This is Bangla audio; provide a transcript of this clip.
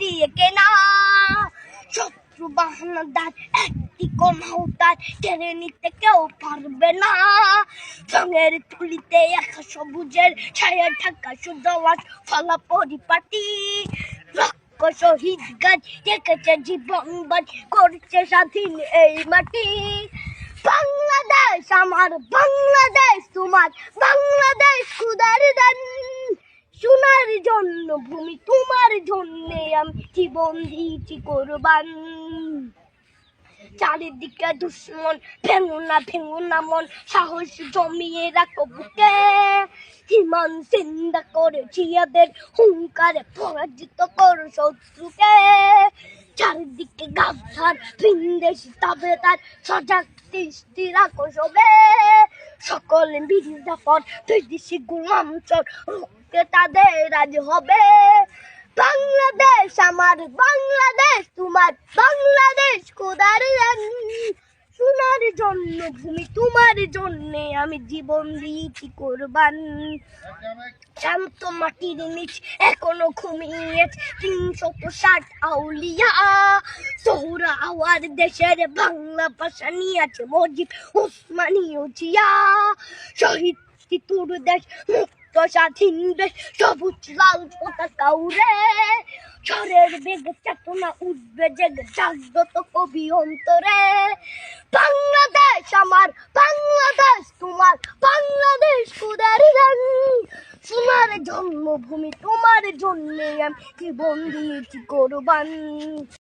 দিয়ে কেনা। শত্রু বাহানাদার একটি কমাউতার কেড়ে নিতে কেউ পারবে না। রঙের তুলিতে একা সবুজের ছায়া ঢাকা সুজলাস ফলা পরিপাটি। শহীদ গাছ রেখেছে জীবন বাজ করছে স্বাধীন এই মাটি। বাংলাদেশ আমার, বাংলাদেশ তোমার, বাংলাদেশ খুদার দান। সোনার জন্য ভূমি তোমার জন্যে আমি জীবন দিয়েছি কোরবান। চারিদিকে দুশ্মন, ভেঙো না মন, সাহস জমিয়ে রাখো বুকে। হিমান চিন্তা করেছি এদের হুঙ্কারে পরাজিত করো শত্রুকে। চারিদিকে গাছার ভিনদেশি তাবেদার সজাগ দৃষ্টি রাখো সবে। সকলে মির্জাফর বিদেশি গোলাম চোর রুখতে তাদের আজ হবে। বাংলাদেশ আমার, বাংলাদেশ তোমার, বাংলাদেশ খোদার দান। সোনার জন্য ভূমি তোমার জন্যে আমি জীবন দিয়েছি কোরবান। শান্ত মাটির নিচ এখনো ঘুমিয়ে ৩৬০ আউলিয়া। সোহরা আওয়ার দেশের বাংলা ভাষা নিয়েছে মজিদ ওসমানীয় জিয়া। শহীদ তিতুর দেশ মুক্ত স্বাধীন দেশ, সবুজ লাল পতাকা উড়ে। ঝড়ের বেগে চেতনা উঠবে জেগে জাগ্রত কবি অন্তরে। বাংলাদেশ আমার, বাংলাদেশ তোমার, বাংলাদেশ খোদার দান। সোনার জন্মভূমি তোমার জন্যে আমি জীবন দিয়েছি কোরবান।